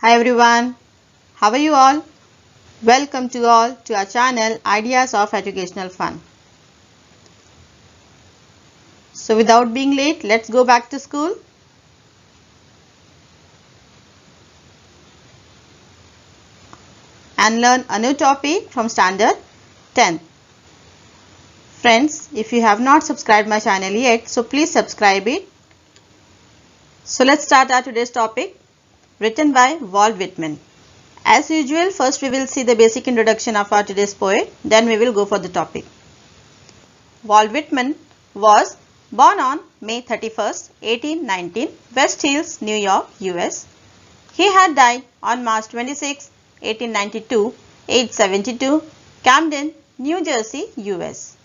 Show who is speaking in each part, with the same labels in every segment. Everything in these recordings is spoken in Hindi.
Speaker 1: Hi everyone, how are you all? Welcome to all to our channel Ideas of Educational Fun. So without being late, let's go back to school. And learn a new topic from standard 10. Friends, if you have not subscribed my channel yet, so please subscribe it. So let's start our today's topic, written by Walt Whitman. As usual, first we will see the basic introduction of our today's poet, then we will go for the topic. Walt Whitman was born on May 31st, 1819, West Hills, New York, US. He had died on March 26, 1892, aged 72, Camden, New Jersey, US.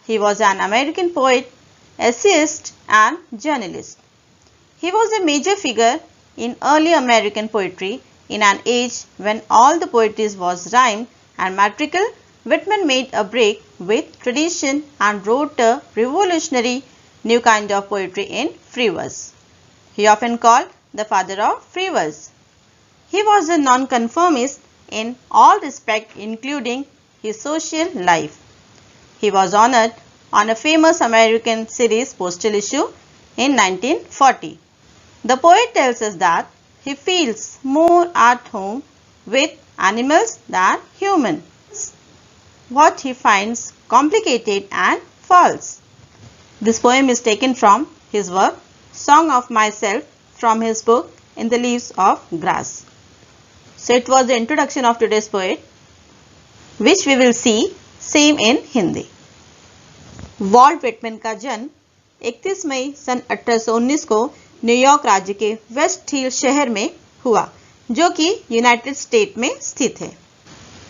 Speaker 1: He was an American poet, essayist, and journalist. He was a major figure in early American poetry. In an age when all the poetry was rhymed and metrical, Whitman made a break with tradition and wrote a revolutionary new kind of poetry in free verse. He often called the father of free verse. He was a nonconformist in all respects, including his social life. He was honored on a famous American series postal issue in 1940. The poet tells us that he feels more at home with animals than humans, what he finds complicated and false. This poem is taken from his work Song of Myself from his book In the Leaves of Grass. So it was the introduction of today's poet, which we will see same in Hindi. Walt Whitman का जन्म 31 मई सन 1819 को न्यूयॉर्क राज्य के वेस्ट हिल शहर में हुआ, जो कि यूनाइटेड स्टेट में स्थित है।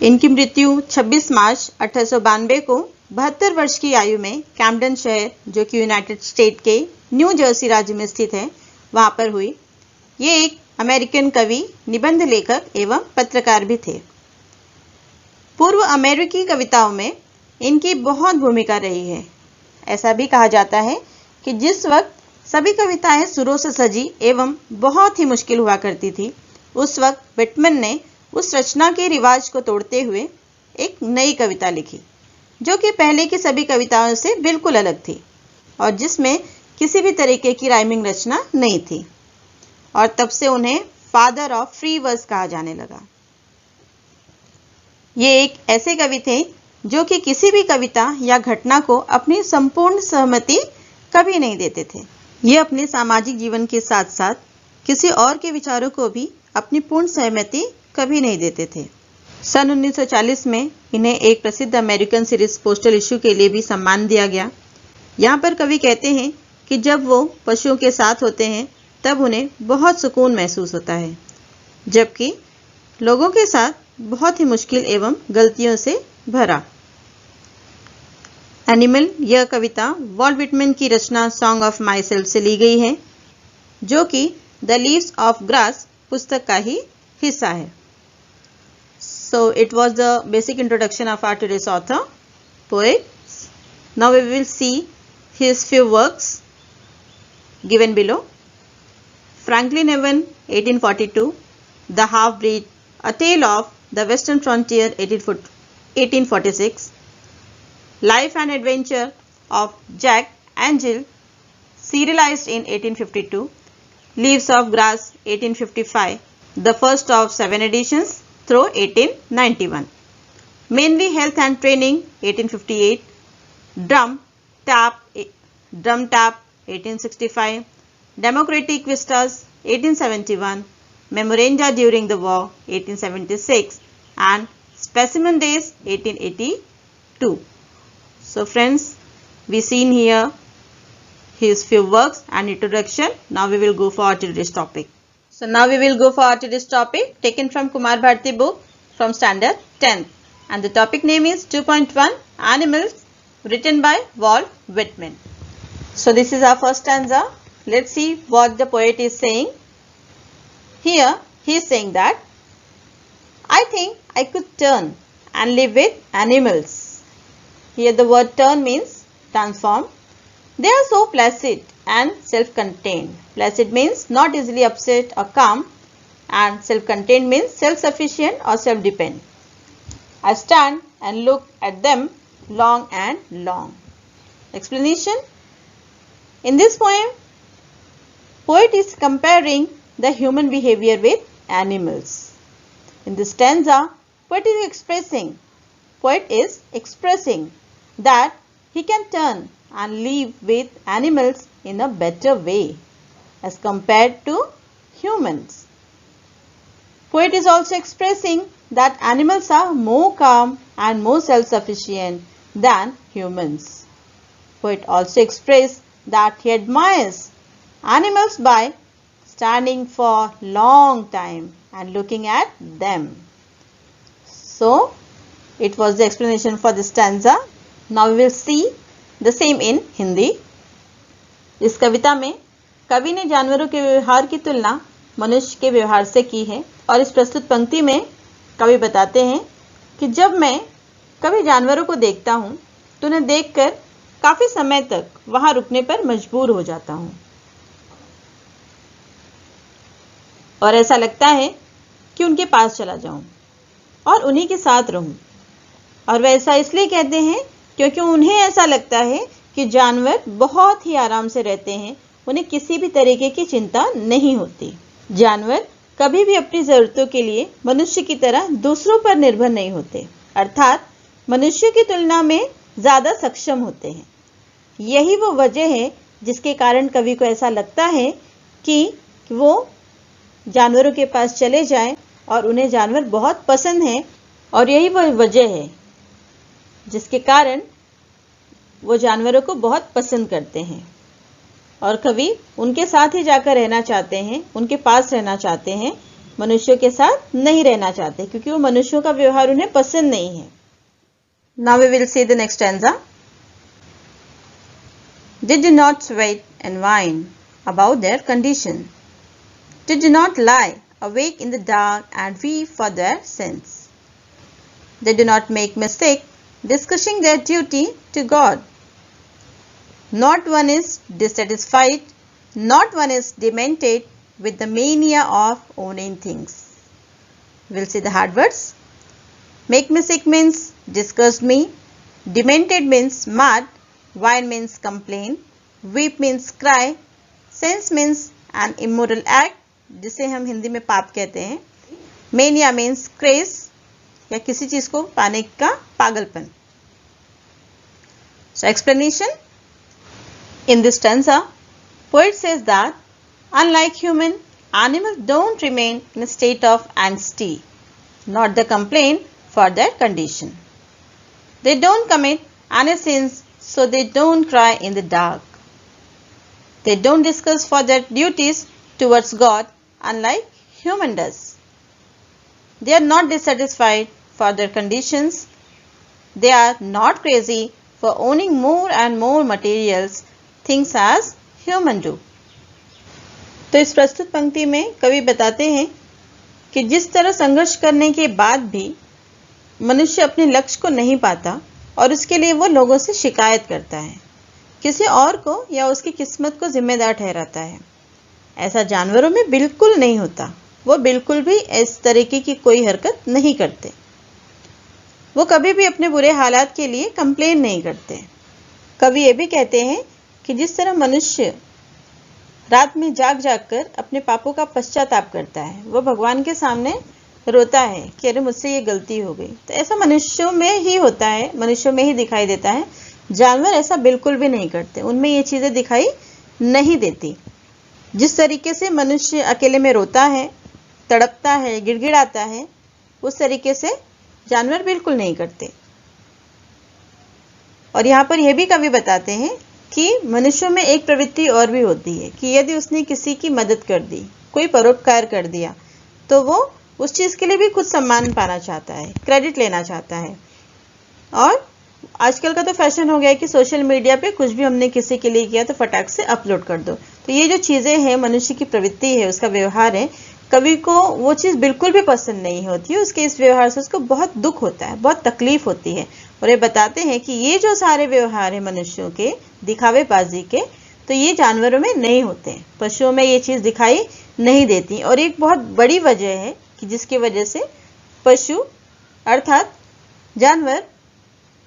Speaker 1: इनकी मृत्यु 26 मार्च 1892 को 72 वर्ष की आयु में कैम्डन शहर, जो कि यूनाइटेड स्टेट के न्यू जर्सी राज्य में स्थित है, वहां पर हुई। ये एक अमेरिकन कवि, निबंध लेखक एवं पत्रकार भी थे। पूर्व अमेरिकी कविताओं में इनकी बहुत भूमिका रही है। ऐसा भी कहा जाता है कि जिस वक्त सभी कविताएं सुरों से सजी एवं बहुत ही मुश्किल हुआ करती थी, उस वक्त व्हिटमैन ने उस रचना के रिवाज को तोड़ते हुए एक नई कविता लिखी, जो कि पहले की सभी कविताओं से बिल्कुल अलग थी और जिसमें किसी भी तरीके की राइमिंग रचना नहीं थी, और तब से उन्हें फादर ऑफ फ्री वर्स कहा जाने लगा। ये एक ऐसे कवि थे जो कि किसी भी कविता या घटना को अपनी संपूर्ण सहमति कभी नहीं देते थे। ये अपने सामाजिक जीवन के साथ साथ किसी और के विचारों को भी अपनी पूर्ण सहमति कभी नहीं देते थे। सन 1940 में इन्हें एक प्रसिद्ध अमेरिकन सीरीज पोस्टल इशू के लिए भी सम्मान दिया गया। यहाँ पर कवि कहते हैं कि जब वो पशुओं के साथ होते हैं तब उन्हें बहुत सुकून महसूस होता है, जबकि लोगों के साथ बहुत ही मुश्किल एवं गलतियों से भरा। एनिमल यह कविता वॉल्ट व्हिटमैन की रचना सॉन्ग ऑफ माई सेल्फ से ली गई है, जो कि द लीव्स ऑफ ग्रास पुस्तक का ही हिस्सा है। So it was the basic introduction of our today's author poet. Now we will see his few works given below. Franklin Evans 1842, the half breed, a tale of the western frontier 1846, Life and Adventure of Jack Angel, serialized in 1852, Leaves of Grass 1855, the first of 7 editions through 1891, Mainly Health and Training 1858, Drum Tap 1865, Democratic Vistas 1871, Memoranda During the War 1876, and Specimen Days 1882. So friends, we seen here his few works and introduction. Now we will go for today's topic. So now we will go for today's topic taken from Kumar Bharti book from standard 10, and the topic name is 2.1 Animals, written by Walt Whitman. So this is our first stanza. Let's see what the poet is saying. Here he is saying that I think I could turn and live with animals. Here the word turn means transform. They are so placid and self-contained. Placid means not easily upset or calm, and self-contained means self-sufficient or self-dependent. I stand and look at them long and long. Explanation. In this poem, poet is comparing the human behavior with animals. In this stanza, poet is expressing that he can turn and live with animals in a better way as compared to humans. Poet is also expressing that animals are more calm and more self-sufficient than humans. Poet also expressed that he admires animals by standing for long time and looking at them. So, it was the explanation for this stanza. Now we will see the same in Hindi. इस कविता में कवि ने जानवरों के व्यवहार की तुलना मनुष्य के व्यवहार से की है और इस प्रस्तुत पंक्ति में कवि बताते हैं कि जब मैं कभी जानवरों को देखता हूं तो उन्हें देखकर काफी समय तक वहां रुकने पर मजबूर हो जाता हूं और ऐसा लगता है कि उनके पास चला जाऊं और उन्हीं के साथ रहूं। और वैसा इसलिए कहते हैं क्योंकि उन्हें ऐसा लगता है कि जानवर बहुत ही आराम से रहते हैं, उन्हें किसी भी तरीके की चिंता नहीं होती। जानवर कभी भी अपनी जरूरतों के लिए मनुष्य की तरह दूसरों पर निर्भर नहीं होते, अर्थात मनुष्य की तुलना में ज्यादा सक्षम होते हैं। यही वो वजह है जिसके कारण कवि को ऐसा लगता है कि वो जानवरों के पास चले जाएं और उन्हें जानवर बहुत पसंद हैं और यही वो वजह है जिसके कारण वो जानवरों को बहुत पसंद करते हैं और कवि उनके साथ ही जाकर रहना चाहते हैं, उनके पास रहना चाहते हैं, मनुष्यों के साथ नहीं रहना चाहते क्योंकि वो मनुष्यों का व्यवहार उन्हें पसंद नहीं है। Now we will see the next stanza. They do not sweat and whine about their condition. They do not lie awake in the dark and weep for their sins. They do not make mistake discussing their duty to God. Not one is dissatisfied, not one is demented with the mania of owning things. We'll see the hard words. Make me sick means disgust me, demented means mad, whine means complain, weep means cry, sense means an immoral act जिसे हम हिंदी में पाप कहते हैं, mania means craze या किसी चीज को पाने का पागलपन। So explanation. In this stanza, poet says that unlike human, animals don't remain in a state of anxiety, not the complaint for their condition. They don't commit any sins, so they don't cry in the dark. They don't discuss for their duties towards God, unlike human does. They are not dissatisfied for their conditions. They are not crazy for owning more and more materials things as human do. तो इस प्रस्तुत पंक्ति में कवि बताते हैं कि जिस तरह संघर्ष करने के बाद भी मनुष्य अपने लक्ष्य को नहीं पाता और उसके लिए वो लोगों से शिकायत करता है, किसी और को या उसकी किस्मत को जिम्मेदार ठहराता है, ऐसा जानवरों में बिल्कुल नहीं होता। वो बिल्कुल भी इस तरीके की कोई हरकत नहीं करते। वो कभी भी अपने बुरे हालात के लिए कंप्लेन नहीं करते। कवि ये भी कहते हैं कि जिस तरह मनुष्य रात में जाग जाग कर अपने पापों का पश्चाताप करता है, वो भगवान के सामने रोता है कि अरे मुझसे ये गलती हो गई, तो ऐसा मनुष्यों में ही होता है, मनुष्यों में ही दिखाई देता है। जानवर ऐसा बिल्कुल भी नहीं करते, उनमें ये चीजें दिखाई नहीं देती। जिस तरीके से मनुष्य अकेले में रोता है, तड़पता है, गिड़गिड़ाता है, उस तरीके से जानवर बिल्कुल नहीं करते। और यहाँ पर यह भी कवि बताते हैं कि मनुष्यों में एक प्रवृत्ति और भी होती है कि यदि उसने किसी की मदद कर दी, कोई परोपकार कर दिया, तो वो उस चीज के लिए भी कुछ सम्मान पाना चाहता है, क्रेडिट लेना चाहता है। और आजकल का तो फैशन हो गया है कि सोशल मीडिया पे कुछ भी हमने किसी के लिए किया तो फटाक से अपलोड कर दो। तो ये जो चीजें हैं, मनुष्य की प्रवृत्ति है, उसका व्यवहार है, कवि को वो चीज बिल्कुल भी पसंद नहीं होती है। उसके इस व्यवहार से उसको बहुत दुख होता है, बहुत तकलीफ होती है। और ये बताते हैं कि ये जो सारे व्यवहार है मनुष्यों के दिखावेबाजी के, तो तो ये जानवरों में नहीं होते हैं, पशुओं में ये चीज़ दिखाई नहीं देती। और एक बहुत बड़ी वजह है कि जिसकी वजह से पशु अर्थात जानवर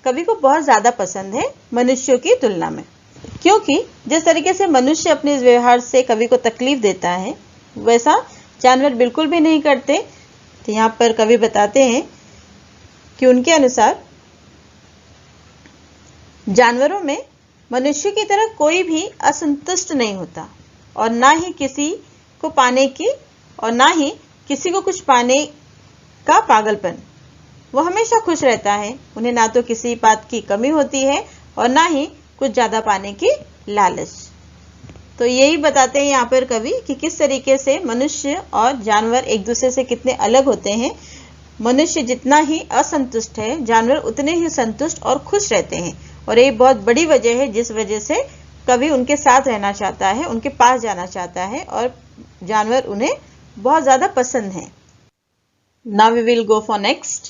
Speaker 1: कवि को बहुत ज़्यादा पसंद है मनुष्यों की तुलना में, क्योंकि जिस तरीके से मनुष्य अपने इस व्यवहार से कवि को तकलीफ देता है वैसा जानवर बिल्कुल भी नहीं करते। तो यहाँ पर कवि बताते हैं कि उनके अनुसार जानवरों में मनुष्य की तरह कोई भी असंतुष्ट नहीं होता और ना ही किसी को पाने की और ना ही किसी को कुछ पाने का पागलपन। वो हमेशा खुश रहता है, उन्हें ना तो किसी बात की कमी होती है और ना ही कुछ ज़्यादा पाने की लालच। तो यही बताते हैं यहाँ पर कवि कि किस तरीके से मनुष्य और जानवर एक दूसरे से कितने अलग होते हैं। मनुष्य जितना ही असंतुष्ट है, जानवर उतने ही संतुष्ट और खुश रहते हैं। और ये बहुत बड़ी वजह है जिस वजह से कवि उनके साथ रहना चाहता है, उनके पास जाना चाहता है और जानवर उन्हें बहुत ज़्यादा पसंद है। Now we will go for next.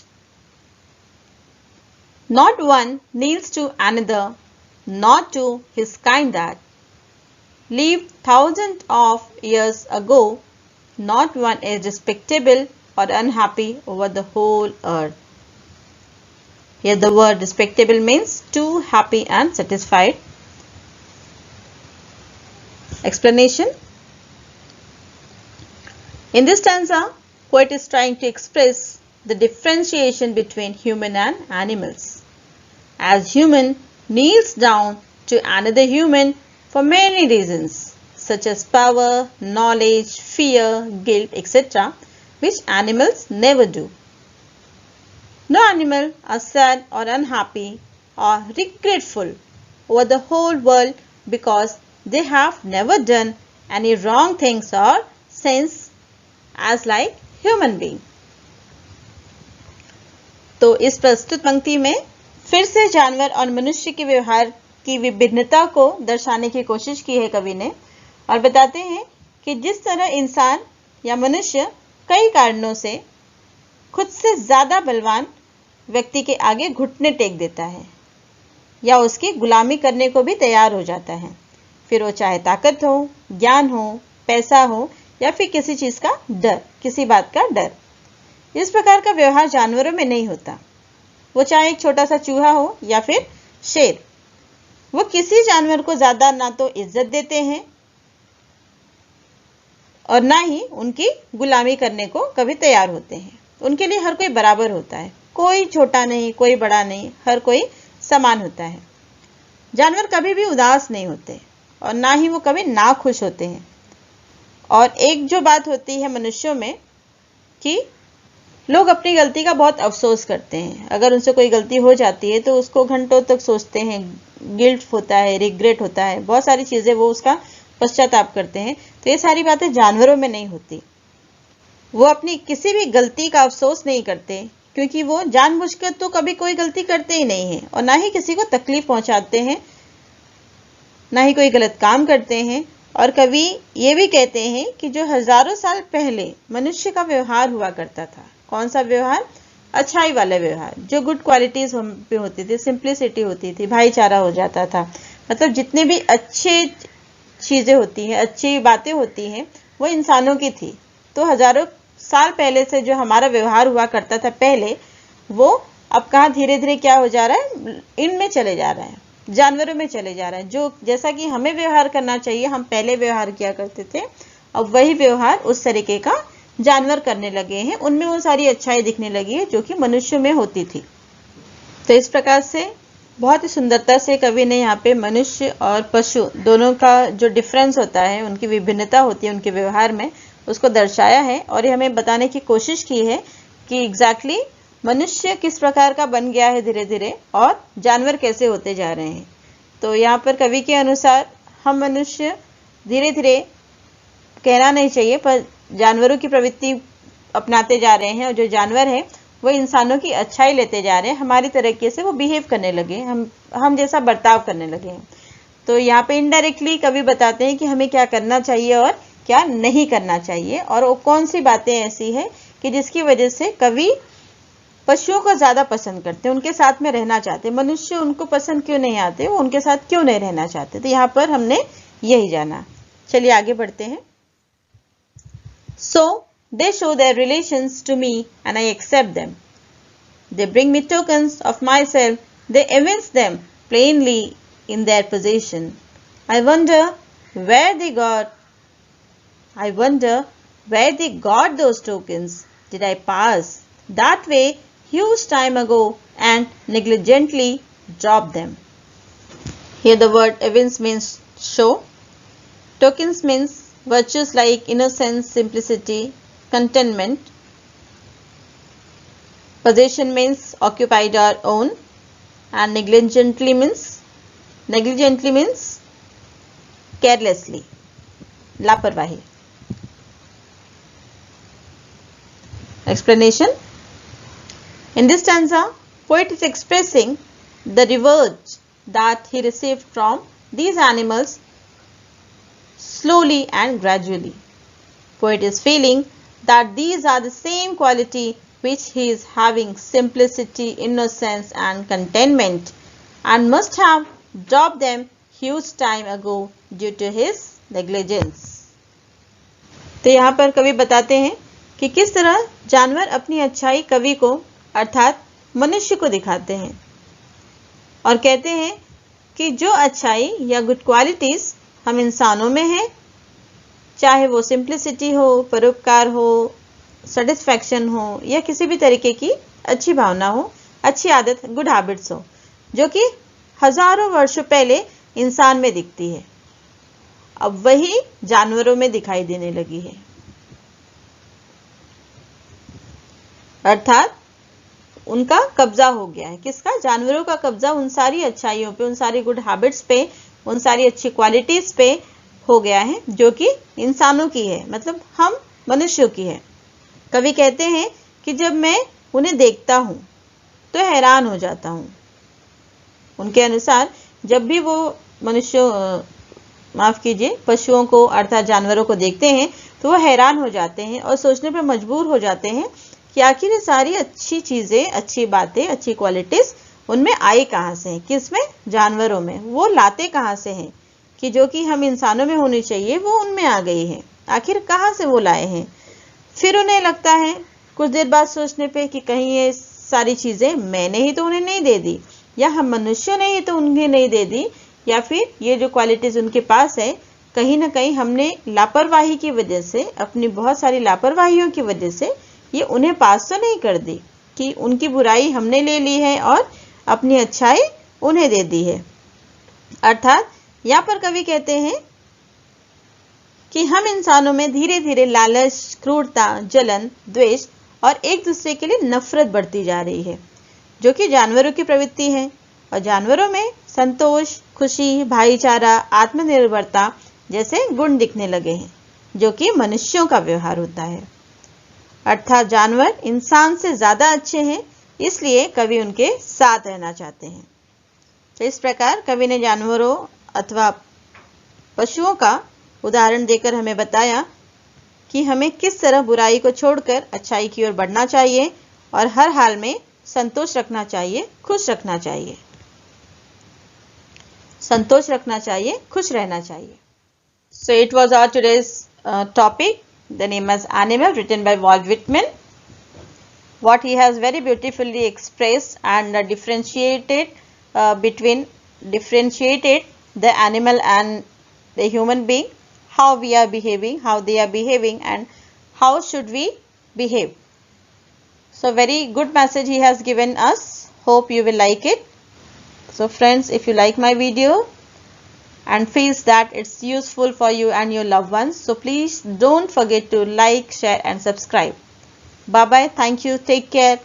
Speaker 1: Not one kneels to another, not to his kind that lived thousands of years ago. Not one is respectable or unhappy over the whole earth. Here the word respectable means too happy and satisfied. Explanation. In this stanza, poet is trying to express the differentiation between human and animals. As human kneels down to another human for many reasons, such as power, knowledge, fear, guilt, etc., which animals never do. No animal are sad or unhappy or regretful over the whole world because they have never done any wrong things or sins as like human being. तो इस प्रस्तुत पंक्ति में फिर से जानवर और मनुष्य के व्यवहार की विभिन्नता को दर्शाने की कोशिश की है कवि ने और बताते हैं कि जिस तरह इंसान या मनुष्य कई कारणों से खुद से ज़्यादा बलवान व्यक्ति के आगे घुटने टेक देता है या उसकी गुलामी करने को भी तैयार हो जाता है, फिर वो चाहे ताकत हो, ज्ञान हो, पैसा हो या फिर किसी चीज़ का डर, किसी बात का डर। इस प्रकार का व्यवहार जानवरों में नहीं होता। वो चाहे एक छोटा सा चूहा हो या फिर शेर, वो किसी जानवर को ज़्यादा ना तो इज्जत देते हैं और ना ही उनकी गुलामी करने को कभी तैयार होते हैं। उनके लिए हर कोई बराबर होता है, कोई छोटा नहीं, कोई बड़ा नहीं, हर कोई समान होता है। जानवर कभी भी उदास नहीं होते और ना ही वो कभी ना खुश होते हैं। और एक जो बात होती है मनुष्यों में कि लोग अपनी गलती का बहुत अफसोस करते हैं। अगर उनसे कोई गलती हो जाती है तो उसको घंटों तक सोचते हैं, गिल्ट होता है, रिग्रेट होता है, बहुत सारी चीज़ें वो उसका पश्चाताप करते हैं। तो ये सारी बातें जानवरों में नहीं होती। वो अपनी किसी भी गलती का अफसोस नहीं करते क्योंकि वो जानबूझकर तो कभी कोई गलती करते ही नहीं हैं और ना ही किसी को तकलीफ पहुंचाते हैं, ना ही कोई गलत काम करते हैं। और कवि ये भी कहते हैं कि जो हजारों साल पहले मनुष्य का व्यवहार हुआ करता था, कौन सा व्यवहार? अच्छाई वाला व्यवहार, जो गुड क्वालिटीज हम पे होती थी, सिंप्लिसिटी होती थी, भाईचारा हो जाता था। मतलब जितने भी अच्छे चीज़ें होती हैं, अच्छी बातें होती हैं, वो इंसानों की थी। तो हजारों साल पहले से जो हमारा व्यवहार हुआ करता था पहले, वो अब कहाँ धीरे धीरे क्या हो जा रहा है, इनमें चले जा रहा है, जानवरों में चले जा रहा है। जो जैसा कि हमें व्यवहार करना चाहिए, हम पहले व्यवहार किया करते थे, अब वही व्यवहार उस तरीके का जानवर करने लगे हैं। उनमें वो सारी अच्छाई दिखने लगी है जो कि मनुष्य में होती थी। तो इस प्रकार से बहुत ही सुंदरता से कवि ने यहाँ पे मनुष्य और पशु दोनों का जो डिफरेंस होता है, उनकी विभिन्नता होती है उनके व्यवहार में, उसको दर्शाया है। और ये हमें बताने की कोशिश की है कि एग्जैक्टली मनुष्य किस प्रकार का बन गया है धीरे धीरे और जानवर कैसे होते जा रहे हैं। तो यहाँ पर कवि के अनुसार हम मनुष्य धीरे धीरे, कहना नहीं चाहिए, पर जानवरों की प्रवृत्ति अपनाते जा रहे हैं और जो जानवर हैं वो इंसानों की अच्छाई लेते जा रहे हैं, हमारी तरीके से वो बिहेव करने लगे, हम जैसा बर्ताव करने लगे हैं। तो यहाँ पे इनडायरेक्टली कवि बताते हैं कि हमें क्या करना चाहिए और क्या नहीं करना चाहिए, और वो कौन सी बातें ऐसी है कि जिसकी वजह से कवि पशुओं को ज़्यादा पसंद करते हैं, उनके साथ में रहना चाहते हैं। मनुष्य उनको पसंद क्यों नहीं आते, वो उनके साथ क्यों नहीं रहना चाहते। तो यहाँ पर हमने यही जाना। चलिए आगे बढ़ते हैं। So they show their relations to me and I accept them. They bring me tokens of myself. They evince them plainly in their possession. I wonder where they got those tokens. Did I pass that way huge time ago and negligently drop them? Here the word evince means show. Tokens means virtues like innocence, simplicity, contentment. Possession means occupied or own, and negligently means carelessly, लापरवाही. Explanation. In this stanza, poet is expressing the reward that he received from these animals slowly and gradually. Poet is feeling that these are the same quality which he is having, simplicity, innocence and contentment, and must have dropped them huge time ago due to his negligence. तो यहाँ पर कवि बताते हैं कि किस तरह जानवर अपनी अच्छाई कवि को अर्थात मनुष्य को दिखाते हैं और कहते हैं कि जो अच्छाई या गुड क्वालिटीज हम इंसानों में है, चाहे वो सिंप्लिसिटी हो, परोपकार हो, सेटिस्फैक्शन हो या किसी भी तरीके की अच्छी भावना हो, अच्छी आदत, गुड हैबिट्स हो, जो कि हजारों वर्षों पहले इंसान में दिखती है, अब वही जानवरों में दिखाई देने लगी है। अर्थात उनका कब्जा हो गया है। किसका? जानवरों का कब्जा उन सारी अच्छाइयों पे, उन सारी गुड हैबिट्स पे, उन सारी अच्छी क्वालिटीज पे हो गया है जो कि इंसानों की है, मतलब हम मनुष्यों की है। कवि कहते हैं कि जब मैं उन्हें देखता हूं तो हैरान हो जाता हूं। उनके अनुसार जब भी वो पशुओं को अर्थात जानवरों को देखते हैं तो वो हैरान हो जाते हैं और सोचने पर मजबूर हो जाते हैं कि आखिर ये सारी अच्छी चीजें, अच्छी बातें, अच्छी क्वालिटीज उनमें आई कहाँ से हैं? किसमें? जानवरों में। वो लाते कहाँ से हैं कि जो कि हम इंसानों में होनी चाहिए वो उनमें आ गई है? आखिर कहाँ से वो लाए हैं? फिर उन्हें लगता है कुछ देर बाद सोचने पे कि कहीं ये सारी चीजें मैंने ही तो उन्हें नहीं दे दी, या हम मनुष्यों ने ही तो उन्हें नहीं दे दी, या फिर ये जो क्वालिटीज उनके पास है कहीं ना कहीं हमने लापरवाही की वजह से, अपनी बहुत सारी लापरवाहियों की वजह से ये उन्हें पास तो नहीं कर दी कि उनकी बुराई हमने ले ली है और अपनी अच्छाई उन्हें दे दी है। अर्थात यहाँ पर कवि कहते हैं कि हम इंसानों में धीरे धीरे लालच, क्रूरता, जलन, द्वेष और एक दूसरे के लिए नफरत बढ़ती जा रही है, जो कि जानवरों की प्रवृत्ति है। और जानवरों में संतोष, खुशी, भाईचारा, आत्मनिर्भरता जैसे गुण दिखने लगे हैं, जो कि मनुष्यों का व्यवहार होता है। अर्थात जानवर इंसान से ज्यादा अच्छे हैं, इसलिए कवि उनके साथ रहना चाहते हैं। तो इस प्रकार कवि ने जानवरों अथवा पशुओं का उदाहरण देकर हमें बताया कि हमें किस तरह बुराई को छोड़कर अच्छाई की ओर बढ़ना चाहिए और हर हाल में संतोष रखना चाहिए, खुश रखना चाहिए। संतोष रखना चाहिए, खुश रहना चाहिए। So it was our today's topic. The name is Animal, written by Walt Whitman. What he has very beautifully expressed and differentiated the animal and the human being, how we are behaving, how they are behaving, and how should we behave. So very good message he has given us. Hope you will like it. So friends, if you like my video and feels that it's useful for you and your loved ones, so please don't forget to like, share and subscribe. Bye bye. Thank you. Take care.